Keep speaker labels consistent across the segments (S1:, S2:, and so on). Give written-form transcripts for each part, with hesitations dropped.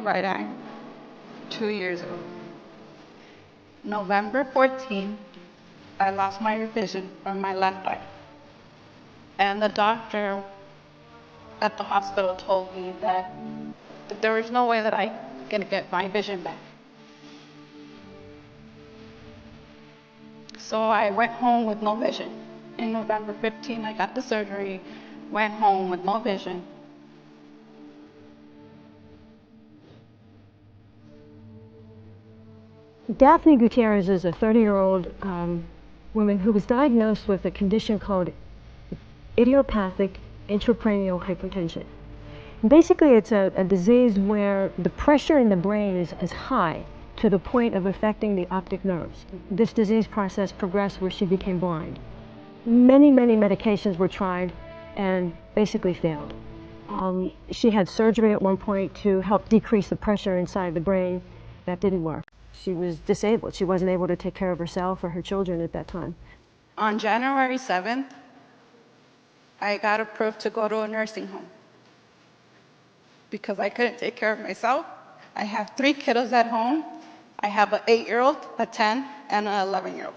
S1: right eye 2 years ago. November 14th, I lost my vision from my left eye. And the doctor at the hospital told me that there was no way that I can get my vision back. So I went home with no vision. In November 15th, I got the surgery, went home with no vision.
S2: Daphne Gutierrez is a 30-year-old woman who was diagnosed with a condition called idiopathic intracranial hypertension. Basically, it's a disease where the pressure in the brain is high to the point of affecting the optic nerves. This disease process progressed where she became blind. Many medications were tried and basically failed. She had surgery at one point to help decrease the pressure inside the brain. That didn't work. She was disabled. She wasn't able to take care of herself or her children at that time.
S1: On January 7th, I got approved to go to a nursing home because I couldn't take care of myself. I have 3 kiddos at home. I have an 8-year-old, a 10, and an 11-year-old.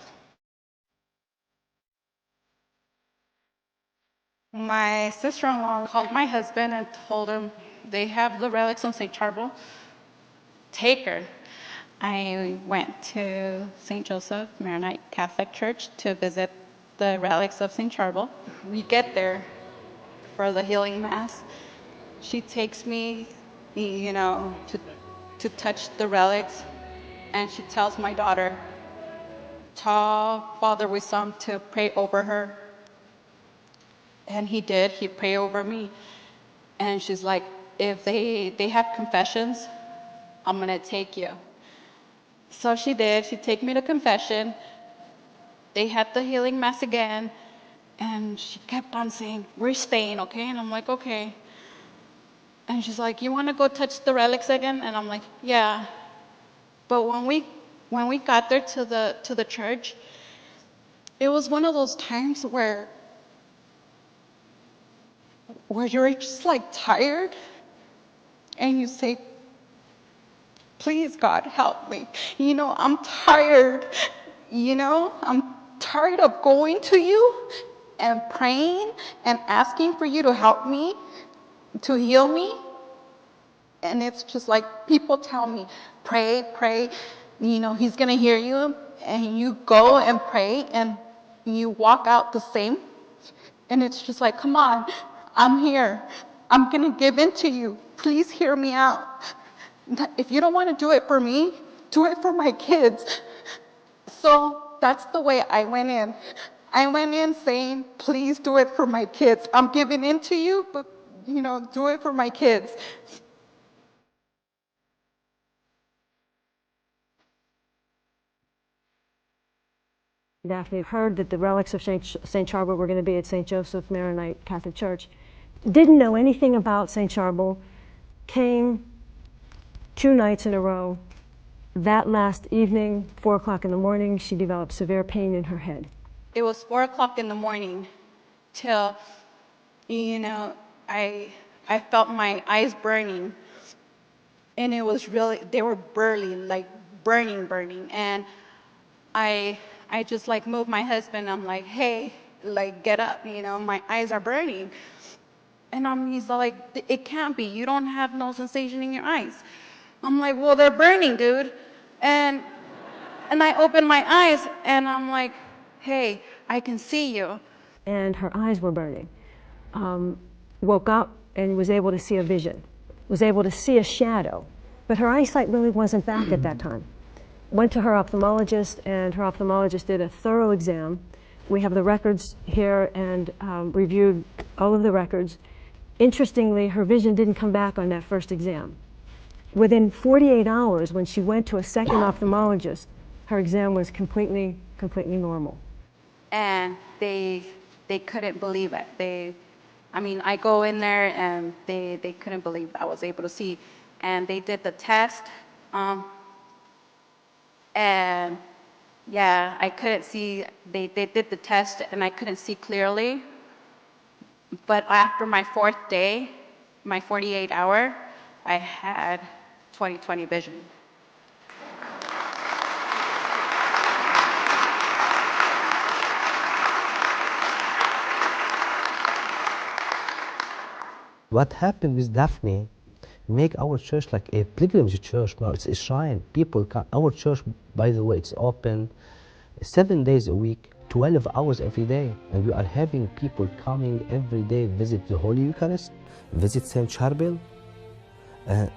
S1: My sister-in-law called my husband and told him they have the relics of St. Charbel. Take her. I went to St. Joseph Maronite Catholic Church to visit the relics of St. Charbel. We get there for the healing mass. She takes me, to touch the relics, and she tells my daughter, tell Father Wissam to pray over her. And he did. He prayed over me. And she's like, if they have confessions, I'm going to take you. So she did. She took me to confession. They had the healing mass again. And she kept on saying, we're staying, okay? And I'm like, okay. And she's like, you want to go touch the relics again? And I'm like, yeah. But when we got there to the church, it was one of those times where you're just like tired and you say, please God, help me. I'm tired. I'm tired of going to you and praying and asking for you to help me, to heal me. And it's just like people tell me, pray, he's going to hear you. And you go and pray and you walk out the same. And it's just like, come on, I'm here. I'm going to give in to you. Please hear me out. If you don't want to do it for me, do it for my kids. So that's the way I went in. I went in saying, please do it for my kids. I'm giving in to you, but, do it for my kids.
S2: Daphne heard that the relics of St. Charbel were going to be at St. Joseph Maronite Catholic Church. Didn't know anything about St. Charbel. Came 2 nights in a row. That last evening, 4 o'clock in the morning, she developed severe pain in her head.
S1: It was 4 o'clock in the morning till, I felt my eyes burning. And it was really, they were burning, like burning. And I just like moved my husband. I'm like, hey, like get up, my eyes are burning. And he's like, it can't be. You don't have no sensation in your eyes. I'm like, well, they're burning, dude. And I opened my eyes and I'm like, hey, I can see you.
S2: And her eyes were burning. Woke up and was able to see a vision, was able to see a shadow. But her eyesight really wasn't back at that time. Went to her ophthalmologist, and her ophthalmologist did a thorough exam. We have the records here and reviewed all of the records. Interestingly, her vision didn't come back on that first exam. Within 48 hours, when she went to a second ophthalmologist, her exam was completely normal.
S1: And they couldn't believe it. I go in there and they couldn't believe I was able to see. And they did the test. And yeah, I couldn't see. They did the test and I couldn't see clearly. But after my 4th day, my 48 hour, I had 2020 vision.
S3: What happened with Daphne make our church like a pilgrimage church. No, it's a shrine. People come. Our church, by the way, it's open 7 days a week, 12 hours every day. And we are having people coming every day, visit the Holy Eucharist, visit Saint Sharbel,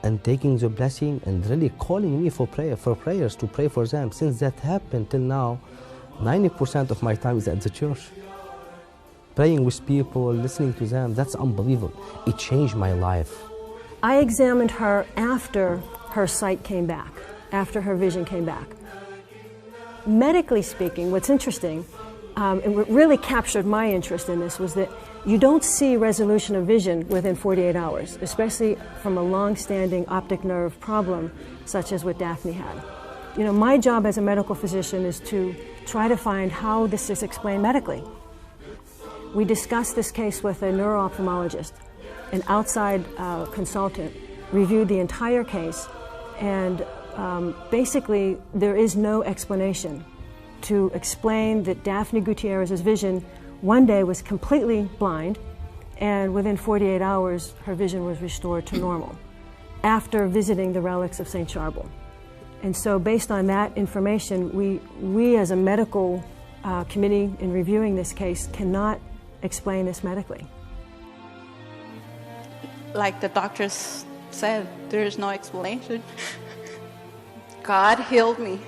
S3: and taking the blessing and really calling me for prayers to pray for them. Since that happened till now, 90% of my time is at the church. Praying with people, listening to them, that's unbelievable. It changed my life.
S2: I examined her after her sight came back, after her vision came back. Medically speaking, what's interesting, and what really captured my interest in this was that you don't see resolution of vision within 48 hours, especially from a long-standing optic nerve problem such as what Daphne had. You know, my job as a medical physician is to try to find how this is explained medically. We discussed this case with a neuro-ophthalmologist. An outside consultant reviewed the entire case, and basically there is no explanation to explain that Daphne Gutierrez's vision one day was completely blind, and within 48 hours her vision was restored to normal after visiting the relics of St. Sharbel. And so based on that information, we as a medical committee in reviewing this case cannot explain this medically.
S1: Like the doctors said, there is no explanation. God healed me.